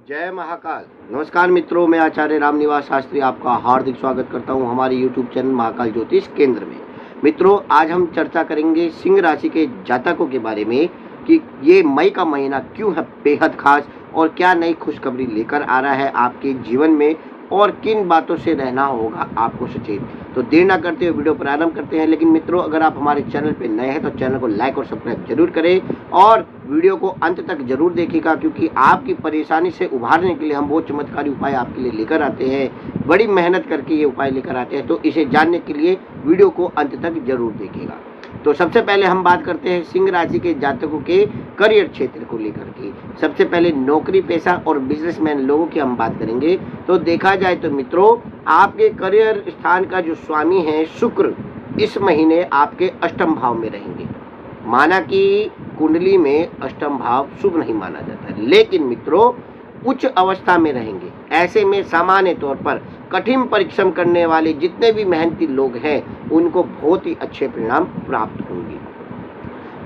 जय महाकाल। नमस्कार मित्रों, मैं आचार्य रामनिवास शास्त्री आपका हार्दिक स्वागत करता हूं हमारे YouTube चैनल महाकाल ज्योतिष केंद्र में। मित्रों, आज हम चर्चा करेंगे सिंह राशि के जातकों के बारे में कि ये मई का महीना क्यों है बेहद खास और क्या नई खुशखबरी लेकर आ रहा है आपके जीवन में और किन बातों से रहना होगा आपको सचेत। तो देर ना करते हुए वीडियो प्रारंभ करते हैं। लेकिन मित्रों, अगर आप हमारे चैनल पे नए हैं तो चैनल को लाइक और सब्सक्राइब जरूर करें और वीडियो को अंत तक जरूर देखिएगा, क्योंकि आपकी परेशानी से उभारने के लिए हम वो चमत्कारी उपाय आपके लिए लेकर आते हैं। बड़ी मेहनत करके ये उपाय लेकर आते हैं, तो इसे जानने के लिए वीडियो को अंत तक जरूर देखिएगा। तो सबसे पहले हम बात करते हैं सिंह राशि के जातकों के करियर क्षेत्र को लेकर के। सबसे पहले नौकरी पेशा और बिजनेसमैन लोगों की हम बात करेंगे। तो देखा जाए तो मित्रों, आपके करियर स्थान का जो स्वामी है शुक्र, इस महीने आपके अष्टम भाव में रहेंगे। माना कि कुंडली में अष्टम भाव शुभ नहीं माना जाता है, लेकिन मित्रों उच्च अवस्था में रहेंगे। ऐसे में सामान्य तौर पर कठिन परिश्रम करने वाले जितने भी मेहनती लोग हैं उनको बहुत ही अच्छे परिणाम प्राप्त होंगे।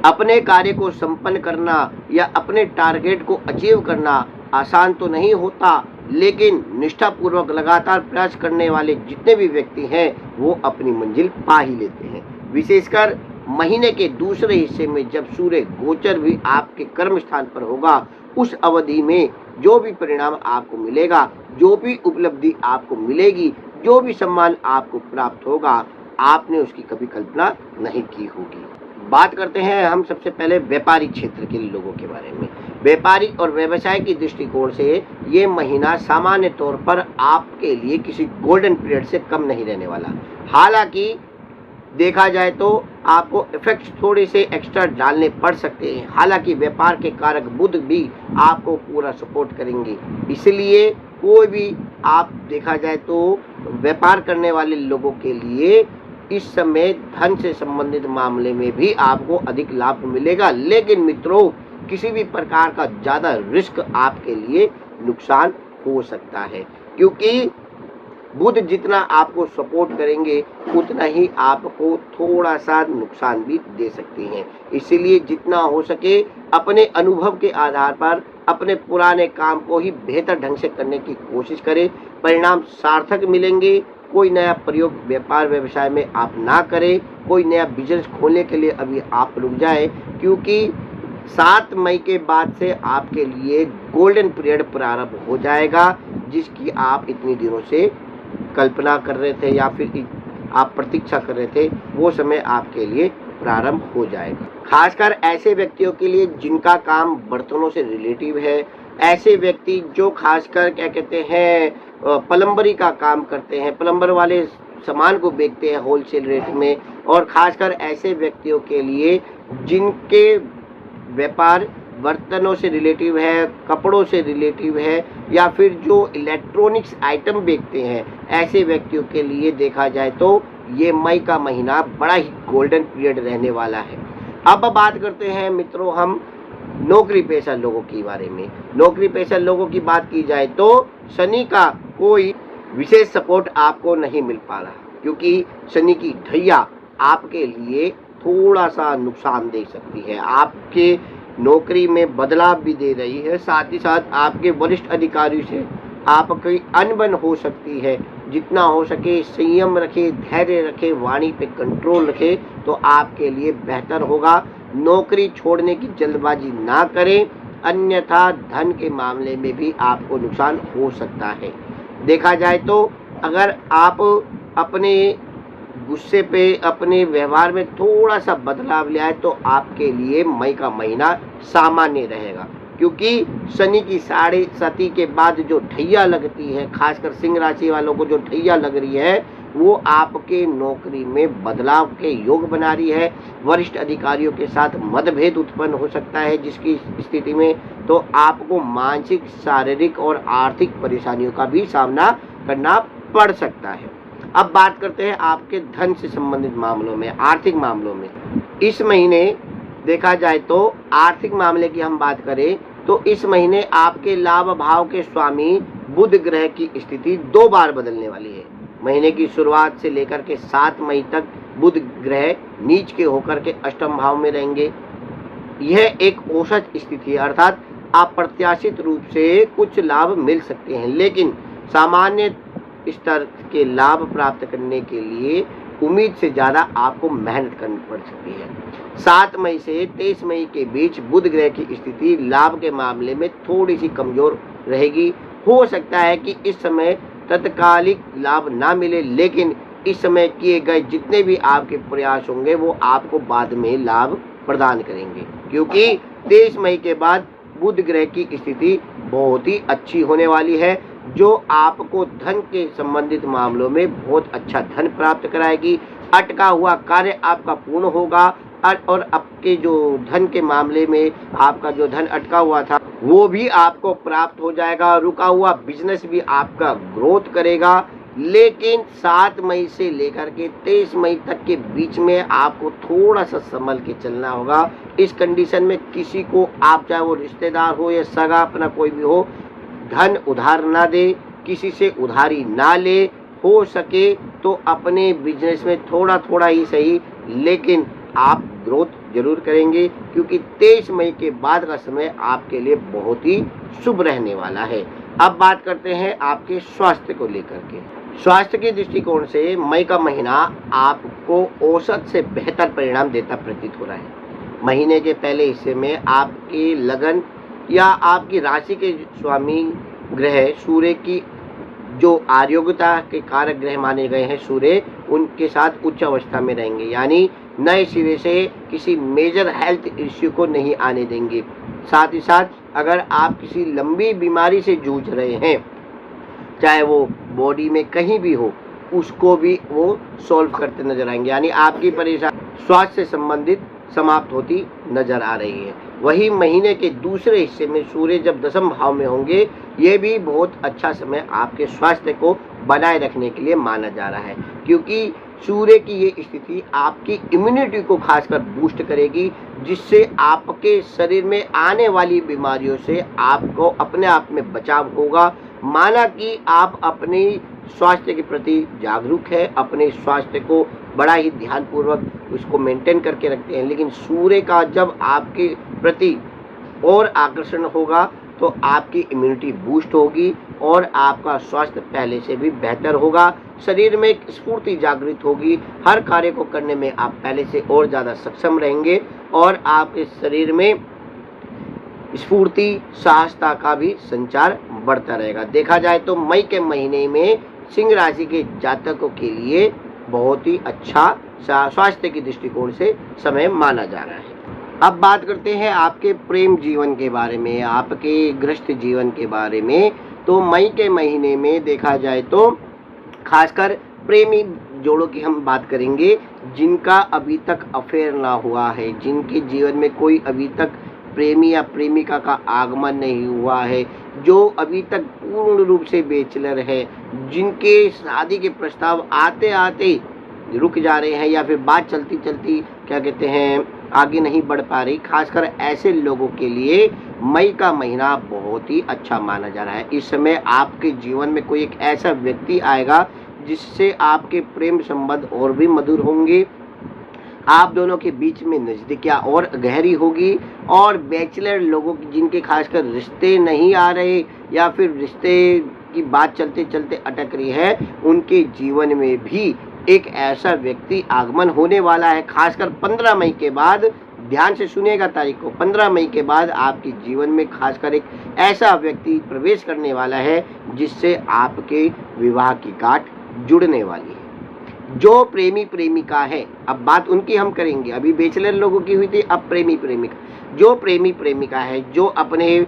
अपने कार्य को संपन्न करना या अपने टारगेट को अचीव करना आसान तो नहीं होता, लेकिन निष्ठापूर्वक लगातार प्रयास करने वाले जितने भी व्यक्ति हैं वो अपनी मंजिल पा ही लेते हैं। विशेषकर महीने के दूसरे हिस्से में जब सूर्य गोचर भी आपके कर्म स्थान पर होगा, उस अवधि में जो भी परिणाम आपको मिलेगा, जो भी उपलब्धि आपको मिलेगी, जो भी सम्मान आपको प्राप्त होगा, आपने उसकी कभी कल्पना नहीं की होगी। बात करते हैं हम सबसे पहले व्यापारी क्षेत्र के लोगों के बारे में। व्यापारी और व्यवसाय की दृष्टिकोण से ये महीना सामान्य तौर पर आपके लिए किसी गोल्डन पीरियड से कम नहीं रहने वाला। हालांकि देखा जाए तो आपको इफेक्ट्स थोड़े से एक्स्ट्रा डालने पड़ सकते हैं। हालांकि व्यापार के कारक बुध भी आपको पूरा सपोर्ट करेंगे, इसलिए कोई भी आप देखा जाए तो व्यापार करने वाले लोगों के लिए इस समय धन से संबंधित मामले में भी आपको अधिक लाभ मिलेगा। लेकिन मित्रों, किसी भी प्रकार का ज़्यादा रिस्क आपके लिए नुकसान हो सकता है, क्योंकि बुध जितना आपको सपोर्ट करेंगे उतना ही आपको थोड़ा सा नुकसान भी दे सकते हैं। इसीलिए जितना हो सके अपने अनुभव के आधार पर अपने पुराने काम को ही बेहतर ढंग से करने की कोशिश करें। परिणाम सार्थक मिलेंगे। कोई नया प्रयोग व्यापार व्यवसाय में आप ना करें। कोई नया बिजनेस खोलने के लिए अभी आप रुक जाए, क्योंकि 7 मई के बाद से आपके लिए गोल्डन पीरियड प्रारंभ हो जाएगा, जिसकी आप इतनी दिनों से कल्पना कर रहे थे या फिर आप प्रतीक्षा कर रहे थे, वो समय आपके लिए प्रारंभ हो जाएगा। खासकर ऐसे व्यक्तियों के लिए जिनका काम बर्तनों से रिलेटिव है, ऐसे व्यक्ति जो खासकर क्या कहते हैं प्लम्बरी का काम करते हैं, प्लम्बर वाले सामान को बेचते हैं होलसेल रेट में, और खासकर ऐसे व्यक्तियों के लिए जिनके व्यापार बर्तनों से रिलेटिव है, कपड़ों से रिलेटिव है, या फिर जो इलेक्ट्रॉनिक्स आइटम बेचते हैं, ऐसे व्यक्तियों के लिए देखा जाए तो ये मई का महीना बड़ा ही गोल्डन पीरियड रहने वाला है। अब बात करते हैं मित्रों हम नौकरी पेशा लोगों के बारे में। नौकरी पेशा लोगों की बात की जाए तो शनि का कोई विशेष सपोर्ट आपको नहीं मिल पा रहा, क्योंकि शनि की ढैया आपके लिए थोड़ा सा नुकसान दे सकती है। आपके नौकरी में बदलाव भी दे रही है, साथ ही साथ आपके वरिष्ठ अधिकारी से आपकी अनबन हो सकती है। जितना हो सके संयम रखें, धैर्य रखें, वाणी पे कंट्रोल रखें, तो आपके लिए बेहतर होगा। नौकरी छोड़ने की जल्दबाजी ना करें, अन्यथा धन के मामले में भी आपको नुकसान हो सकता है। देखा जाए तो अगर आप अपने गुस्से पे अपने व्यवहार में थोड़ा सा बदलाव ले आए तो आपके लिए मई का महीना सामान्य रहेगा, क्योंकि शनि की 7.5 के बाद जो ढैया लगती है, खासकर सिंह राशि वालों को जो ढैया लग रही है, वो आपके नौकरी में बदलाव के योग बना रही है। वरिष्ठ अधिकारियों के साथ मतभेद उत्पन्न हो सकता है, जिसकी स्थिति में तो आपको मानसिक, शारीरिक और आर्थिक परेशानियों का भी सामना करना पड़ सकता है। अब बात करते हैं आपके धन से संबंधित मामलों में, आर्थिक मामलों में। इस महीने देखा जाए तो आर्थिक मामले की हम बात करें तो इस महीने आपके लाभ भाव के स्वामी बुध ग्रह की स्थिति 2 बार बदलने वाली है। महीने की शुरुआत से लेकर के 7 मई तक बुध ग्रह नीच के होकर के अष्टम भाव में रहेंगे। यह एक औसत स्थिति है, अर्थात अप्रत्याशित रूप से कुछ लाभ मिल सकते हैं, लेकिन सामान्य स्तर के लाभ प्राप्त करने के लिए उम्मीद से ज़्यादा आपको मेहनत करनी पड़ सकती है। 7 मई से 23 मई के बीच बुध ग्रह की स्थिति लाभ के मामले में थोड़ी सी कमजोर रहेगी। हो सकता है कि इस समय तत्कालिक लाभ ना मिले, लेकिन इस समय किए गए जितने भी आपके प्रयास होंगे वो आपको बाद में लाभ प्रदान करेंगे, क्योंकि 23 मई के बाद बुध ग्रह की स्थिति बहुत ही अच्छी होने वाली है, जो आपको धन के संबंधित मामलों में बहुत अच्छा धन प्राप्त कराएगी। अटका हुआ कार्य आपका पूर्ण होगा और आपके जो धन के मामले में आपका जो धन अटका हुआ था वो भी आपको प्राप्त हो जाएगा। रुका हुआ बिजनेस भी आपका ग्रोथ करेगा। लेकिन 7 मई से लेकर के 23 मई तक के बीच में आपको थोड़ा सा संभल के चलना होगा। इस कंडीशन में किसी को आप, चाहे वो रिश्तेदार हो या सगा अपना कोई भी हो, धन उधार ना दे, किसी से उधारी ना ले। हो सके तो अपने बिजनेस में थोड़ा थोड़ा ही सही, लेकिन आप ग्रोथ जरूर करेंगे, क्योंकि 23 मई के बाद का समय आपके लिए बहुत ही शुभ रहने वाला है। अब बात करते हैं आपके स्वास्थ्य को लेकर के। स्वास्थ्य के दृष्टिकोण से मई का महीना आपको औसत से बेहतर परिणाम देता प्रतीत हो रहा है। महीने के पहले हिस्से में आपके लगन या आपकी राशि के स्वामी ग्रह सूर्य की जो आरोग्यता के कारक ग्रह माने गए हैं सूर्य, उनके साथ उच्च अवस्था में रहेंगे, यानी नए सिरे से किसी मेजर हेल्थ इश्यू को नहीं आने देंगे। साथ ही साथ अगर आप किसी लंबी बीमारी से जूझ रहे हैं, चाहे वो बॉडी में कहीं भी हो, उसको भी वो सॉल्व करते नजर आएंगे, यानी आपकी परेशानी स्वास्थ्य से संबंधित समाप्त होती नजर आ रही है। वही महीने के दूसरे हिस्से में सूर्य जब 10वें भाव में होंगे, ये भी बहुत अच्छा समय आपके स्वास्थ्य को बनाए रखने के लिए माना जा रहा है, क्योंकि सूर्य की ये स्थिति आपकी इम्यूनिटी को खासकर बूस्ट करेगी, जिससे आपके शरीर में आने वाली बीमारियों से आपको अपने आप में बचाव होगा। माना कि आप अपने स्वास्थ्य के प्रति जागरूक है, अपने स्वास्थ्य को बड़ा ही ध्यानपूर्वक उसको मेंटेन करके रखते हैं, लेकिन सूर्य का जब आपके प्रति और आकर्षण होगा तो आपकी इम्यूनिटी बूस्ट होगी और आपका स्वास्थ्य पहले से भी बेहतर होगा। शरीर में एक स्फूर्ति जागृत होगी, हर कार्य को करने में आप पहले से और ज़्यादा सक्षम रहेंगे और आपके शरीर में स्फूर्ति, साहसता का भी संचार बढ़ता रहेगा। देखा जाए तो मई के महीने में सिंह राशि के जातकों के लिए बहुत ही अच्छा स्वास्थ्य की दृष्टिकोण से समय माना जा रहा है। अब बात करते हैं आपके प्रेम जीवन के बारे में, आपके गृहस्थ जीवन के बारे में। तो मई के महीने में देखा जाए तो खासकर प्रेमी जोड़ों की हम बात करेंगे, जिनका अभी तक अफेयर ना हुआ है, जिनके जीवन में कोई अभी तक प्रेमी या प्रेमिका का आगमन नहीं हुआ है, जो अभी तक पूर्ण रूप से बैचलर है, जिनके शादी के प्रस्ताव आते आते रुक जा रहे हैं या फिर बात चलती चलती क्या कहते हैं आगे नहीं बढ़ पा रही। खासकर ऐसे लोगों के लिए मई का महीना बहुत ही अच्छा माना जा रहा है। इस समय आपके जीवन में कोई एक ऐसा व्यक्ति आएगा जिससे आपके प्रेम संबंध और भी मधुर होंगे, आप दोनों के बीच में नजदीकियां और गहरी होगी। और बैचलर लोगों की जिनके खासकर रिश्ते नहीं आ रहे या फिर रिश्ते की बात चलते चलते अटक रही है, उनके जीवन में भी एक ऐसा व्यक्ति आगमन होने वाला है। खासकर 15 मई के बाद, ध्यान से सुनिएगा तारीख को, 15 मई के बाद आपके जीवन में खासकर एक ऐसा व्यक्ति प्रवेश करने वाला है जिससे आपके विवाह की गांठ जुड़ने वाली है। जो प्रेमी प्रेमिका है, अब बात उनकी हम करेंगे, अभी बैचलर लोगों की हुई थी, अब प्रेमी प्रेमिका। जो प्रेमी प्रेमिका है, जो अपने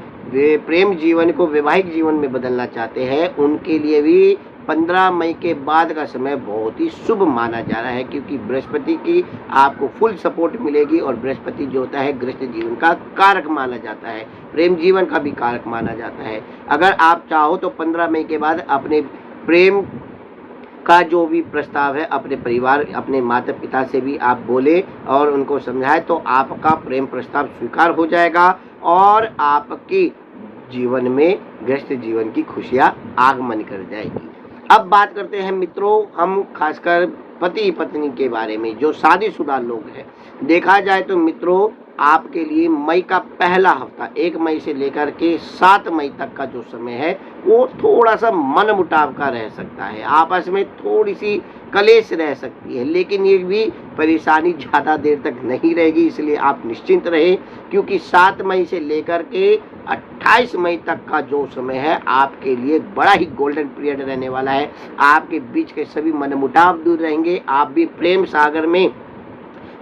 प्रेम जीवन को वैवाहिक जीवन में बदलना चाहते हैं, उनके लिए भी 15 मई के बाद का समय बहुत ही शुभ माना जा रहा है, क्योंकि बृहस्पति की आपको फुल सपोर्ट मिलेगी। और बृहस्पति जो होता है गृहस्थ जीवन का कारक माना जाता है, प्रेम जीवन का भी कारक माना जाता है। अगर आप चाहो तो 15 मई के बाद अपने प्रेम का जो भी प्रस्ताव है अपने परिवार, अपने माता पिता से भी आप बोले और उनको समझाए तो आपका प्रेम प्रस्ताव स्वीकार हो जाएगा और आपके जीवन में गृहस्थ जीवन की खुशियां आगमन कर जाएगी। अब बात करते हैं मित्रों हम खासकर पति पत्नी के बारे में, जो शादीशुदा लोग हैं। देखा जाए तो मित्रों आपके लिए मई का पहला हफ्ता 1 मई से लेकर के 7 मई तक का जो समय है वो थोड़ा सा मनमुटाव का रह सकता है। आपस में थोड़ी सी कलेश रह सकती है, लेकिन ये भी परेशानी ज़्यादा देर तक नहीं रहेगी, इसलिए आप निश्चिंत रहें, क्योंकि 7 मई से लेकर के 28 मई तक का जो समय है आपके लिए बड़ा ही गोल्डन पीरियड रहने वाला है। आपके बीच के सभी मनमुटाव दूर रहेंगे, आप भी प्रेम सागर में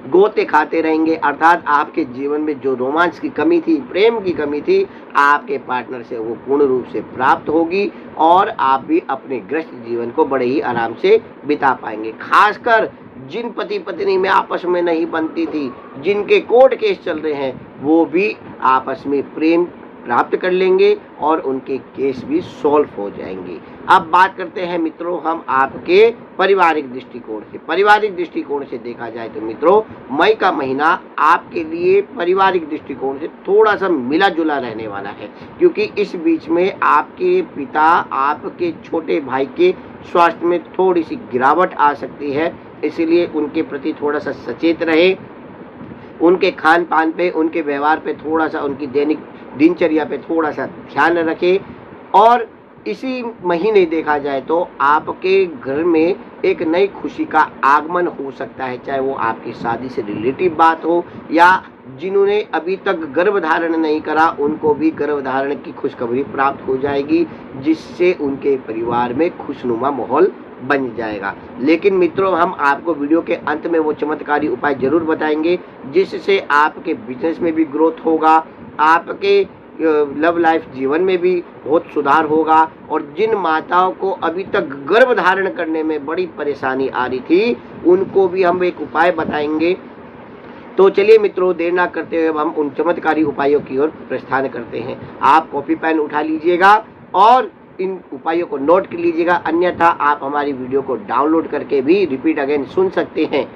गोते खाते रहेंगे, अर्थात आपके जीवन में जो रोमांच की कमी थी, प्रेम की कमी थी, आपके पार्टनर से वो पूर्ण रूप से प्राप्त होगी और आप भी अपने ग्रस्त जीवन को बड़े ही आराम से बिता पाएंगे। खासकर जिन पति पत्नी में आपस में नहीं बनती थी, जिनके कोर्ट केस चल रहे हैं, वो भी आपस में प्रेम प्राप्त कर लेंगे और उनके केस भी सॉल्व हो जाएंगे। अब बात करते हैं मित्रों हम आपके पारिवारिक दृष्टिकोण से। पारिवारिक दृष्टिकोण से देखा जाए तो मित्रों, मई का महीना आपके लिए पारिवारिक दृष्टिकोण से थोड़ा सा मिला जुला रहने वाला है, क्योंकि इस बीच में आपके पिता, आपके छोटे भाई के स्वास्थ्य में थोड़ी सी गिरावट आ सकती है, इसलिए उनके प्रति थोड़ा सा सचेत रहे। उनके खान पान पे, उनके व्यवहार पे थोड़ा सा, उनकी दैनिक दिनचर्या पे थोड़ा सा ध्यान रखें। और इसी महीने देखा जाए तो आपके घर में एक नई खुशी का आगमन हो सकता है, चाहे वो आपकी शादी से रिलेटिव बात हो या जिन्होंने अभी तक गर्भधारण नहीं करा उनको भी गर्भधारण की खुशखबरी प्राप्त हो जाएगी, जिससे उनके परिवार में खुशनुमा माहौल बन जाएगा। लेकिन मित्रों, हम आपको वीडियो के अंत में वो चमत्कारी उपाय जरूर बताएंगे जिससे आपके बिजनेस में भी ग्रोथ होगा, आपके लव लाइफ जीवन में भी बहुत सुधार होगा। और जिन माताओं को अभी तक गर्भ धारण करने में बड़ी परेशानी आ रही थी, उनको भी हम एक उपाय बताएंगे। तो चलिए मित्रों, देर ना करते हुए हम उन चमत्कारी उपायों की ओर प्रस्थान करते हैं। आप कॉपी पेन उठा लीजिएगा और इन उपायों को नोट कर लीजिएगा, अन्यथा आप हमारी वीडियो को डाउनलोड करके भी रिपीट अगेन सुन सकते हैं।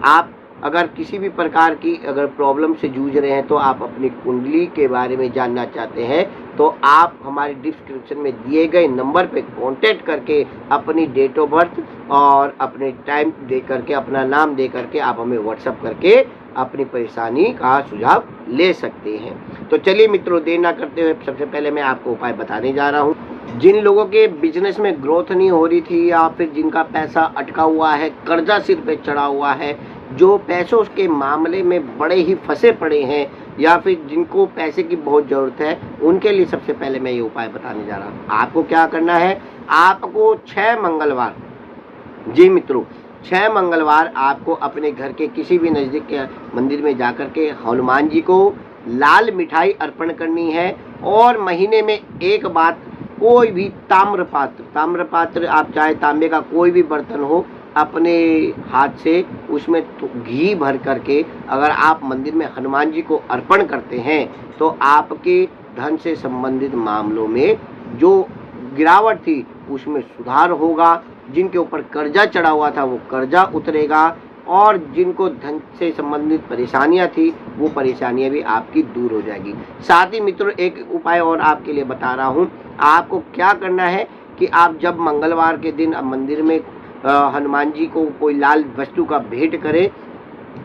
आप अगर किसी भी प्रकार की अगर प्रॉब्लम से जूझ रहे हैं, तो आप अपनी कुंडली के बारे में जानना चाहते हैं, तो आप हमारे डिस्क्रिप्शन में दिए गए नंबर पे कांटेक्ट करके अपनी डेट ऑफ बर्थ और अपने टाइम दे करके, अपना नाम दे करके आप हमें व्हाट्सएप करके अपनी परेशानी का सुझाव ले सकते हैं। तो चलिए मित्रों, देर ना करते हुए सबसे पहले मैं आपको उपाय बताने जा रहा हूँ। जिन लोगों के बिजनेस में ग्रोथ नहीं हो रही थी, या फिर जिनका पैसा अटका हुआ है, कर्जा सिर पे चढ़ा हुआ है, जो पैसों के मामले में बड़े ही फंसे पड़े हैं, या फिर जिनको पैसे की बहुत ज़रूरत है, उनके लिए सबसे पहले मैं ये उपाय बताने जा रहा हूँ। आपको क्या करना है, आपको 6 मंगलवार, जी मित्रों 6 मंगलवार आपको अपने घर के किसी भी नज़दीक के मंदिर में जाकर के हनुमान जी को लाल मिठाई अर्पण करनी है। और महीने में एक बार कोई भी ताम्रपात्र आप चाहे तांबे का कोई भी बर्तन हो, अपने हाथ से उसमें घी भर करके अगर आप मंदिर में हनुमान जी को अर्पण करते हैं, तो आपके धन से संबंधित मामलों में जो गिरावट थी उसमें सुधार होगा। जिनके ऊपर कर्जा चढ़ा हुआ था वो कर्जा उतरेगा, और जिनको धन से संबंधित परेशानियां थी वो परेशानियां भी आपकी दूर हो जाएगी। साथ ही मित्रों, एक उपाय और आपके लिए बता रहा हूँ। आपको क्या करना है कि आप जब मंगलवार के दिन मंदिर में हनुमान जी को कोई लाल वस्तु का भेंट करें,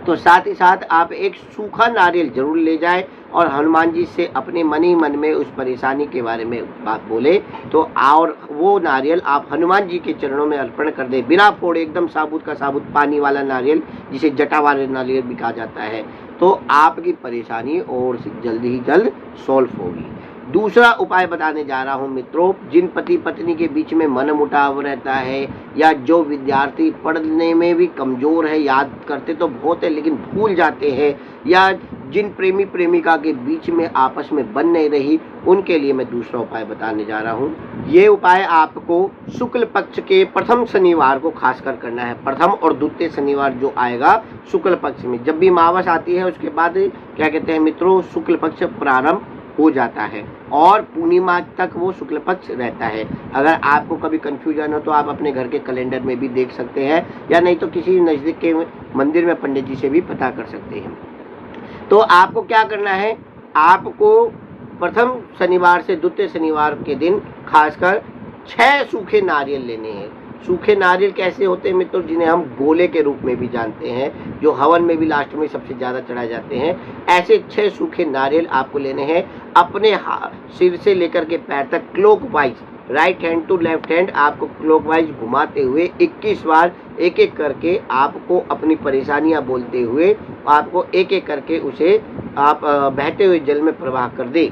तो साथ ही साथ आप एक सूखा नारियल जरूर ले जाएं और हनुमान जी से अपने मन ही मन में उस परेशानी के बारे में बात बोले, तो और वो नारियल आप हनुमान जी के चरणों में अर्पण कर दें, बिना फोड़े, एकदम साबुत का साबुत पानी वाला नारियल, जिसे जटा वाला नारियल भी कहा जाता है। तो आपकी परेशानी और जल्द ही जल्द सॉल्व होगी। दूसरा उपाय बताने जा रहा हूँ मित्रों, जिन पति पत्नी के बीच में मनमुटाव रहता है, या जो विद्यार्थी पढ़ने में भी कमज़ोर है, याद करते तो बहुत है लेकिन भूल जाते हैं, या जिन प्रेमी प्रेमिका के बीच में आपस में बन नहीं रही, उनके लिए मैं दूसरा उपाय बताने जा रहा हूँ। ये उपाय आपको शुक्ल पक्ष के प्रथम शनिवार को खासकर करना है। प्रथम और द्वितीय शनिवार जो आएगा शुक्ल पक्ष में, जब भी अमावस आती है उसके बाद क्या कहते हैं मित्रों, शुक्ल पक्ष प्रारंभ हो जाता है और पूर्णिमा तक वो शुक्ल पक्ष रहता है। अगर आपको कभी कंफ्यूजन हो तो आप अपने घर के कैलेंडर में भी देख सकते हैं, या नहीं तो किसी नज़दीक के मंदिर में पंडित जी से भी पता कर सकते हैं। तो आपको क्या करना है, आपको प्रथम शनिवार से द्वितीय शनिवार के दिन खासकर 6 सूखे नारियल लेने हैं। सूखे नारियल कैसे होते हैं मित्रों, जिन्हें हम गोले के रूप में भी जानते हैं, जो हवन में भी लास्ट में सबसे ज़्यादा चढ़ाए जाते हैं। ऐसे 6 सूखे नारियल आपको लेने हैं। अपने सिर से लेकर के पैर तक clockwise, right hand to left hand आपको क्लॉकवाइज घुमाते हुए 21 बार एक एक करके आपको अपनी परेशानियां बोलते हुए आपको एक एक करके उसे आप बहते हुए जल में प्रवाह कर दे।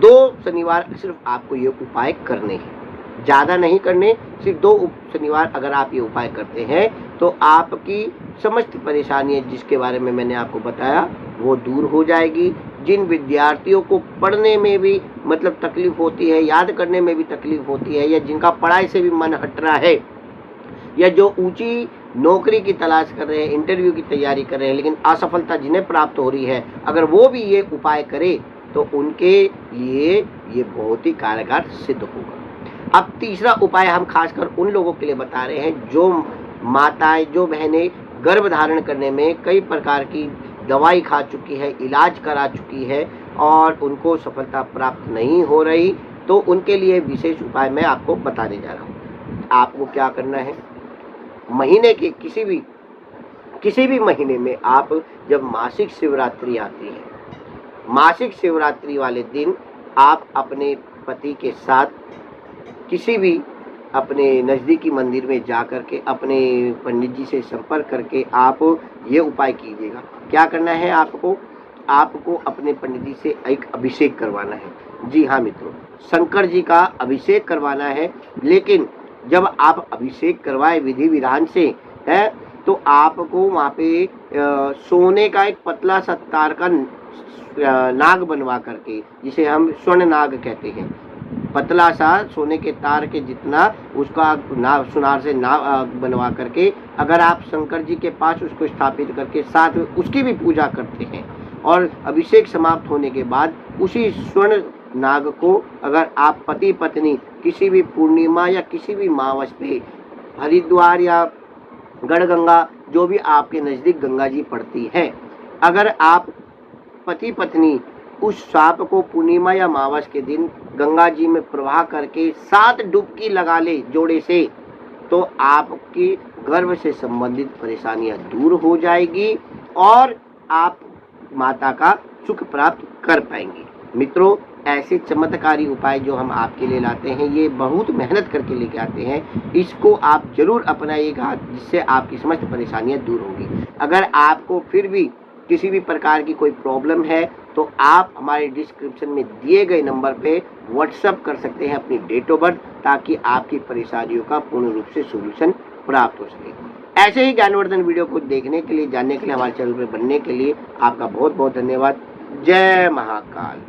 2 शनिवार सिर्फ आपको ये उपाय करने हैं, ज़्यादा नहीं करने, सिर्फ 2 शनिवार अगर आप ये उपाय करते हैं तो आपकी समस्त परेशानियां जिसके बारे में मैंने आपको बताया वो दूर हो जाएगी। जिन विद्यार्थियों को पढ़ने में भी मतलब तकलीफ होती है, याद करने में भी तकलीफ होती है, या जिनका पढ़ाई से भी मन हट रहा है, या जो ऊंची नौकरी की तलाश कर रहे हैं, इंटरव्यू की तैयारी कर रहे हैं लेकिन असफलता जिन्हें प्राप्त हो रही है, अगर वो भी ये उपाय करे तो उनके लिए ये बहुत ही कारगर सिद्ध होगा। अब तीसरा उपाय हम खासकर उन लोगों के लिए बता रहे हैं जो माताएं, जो बहनें गर्भ धारण करने में कई प्रकार की दवाई खा चुकी है, इलाज करा चुकी है और उनको सफलता प्राप्त नहीं हो रही, तो उनके लिए विशेष उपाय मैं आपको बताने जा रहा हूँ। आपको क्या करना है, महीने के किसी भी महीने में आप जब मासिक शिवरात्रि आती है, मासिक शिवरात्रि वाले दिन आप अपने पति के साथ किसी भी अपने नज़दीकी मंदिर में जा कर के अपने पंडित जी से संपर्क करके आप ये उपाय कीजिएगा। क्या करना है आपको अपने पंडित जी से एक अभिषेक करवाना है। जी हाँ मित्रों, शंकर जी का अभिषेक करवाना है। लेकिन जब आप अभिषेक करवाए विधि विधान से है तो आपको वहाँ पे सोने का एक पतला सा तार का नाग बनवा करके, जिसे हम स्वर्ण नाग कहते हैं, पतला सा सोने के तार के जितना उसका सुनार से नाग बनवा करके अगर आप शंकर जी के पास उसको स्थापित करके साथ में उसकी भी पूजा करते हैं और अभिषेक समाप्त होने के बाद उसी स्वर्ण नाग को अगर आप पति पत्नी किसी भी पूर्णिमा या किसी भी मावस पे हरिद्वार या गढ़गंगा, जो भी आपके नज़दीक गंगा जी पड़ती है, अगर आप पति पत्नी उस सांप को पूर्णिमा या मावस के दिन गंगा जी में प्रवाह करके 7 डुबकी लगा ले जोड़े से, तो आपकी गर्भ से संबंधित परेशानियां दूर हो जाएगी और आप माता का सुख प्राप्त कर पाएंगे। मित्रों, ऐसे चमत्कारी उपाय जो हम आपके लिए लाते हैं, ये बहुत मेहनत करके लेके आते हैं, इसको आप जरूर अपनाइएगा, जिससे आपकी समस्त परेशानियां दूर होंगी। अगर आपको फिर भी किसी भी प्रकार की कोई प्रॉब्लम है तो आप हमारे डिस्क्रिप्शन में दिए गए नंबर पे व्हाट्सएप कर सकते हैं अपनी डेट ऑफ बर्थ, ताकि आपकी परेशानियों का पूर्ण रूप से सोल्यूशन प्राप्त हो सके। ऐसे ही ज्ञानवर्धन वीडियो को देखने के लिए, जानने के लिए, हमारे चैनल पर बनने के लिए आपका बहुत बहुत धन्यवाद। जय महाकाल।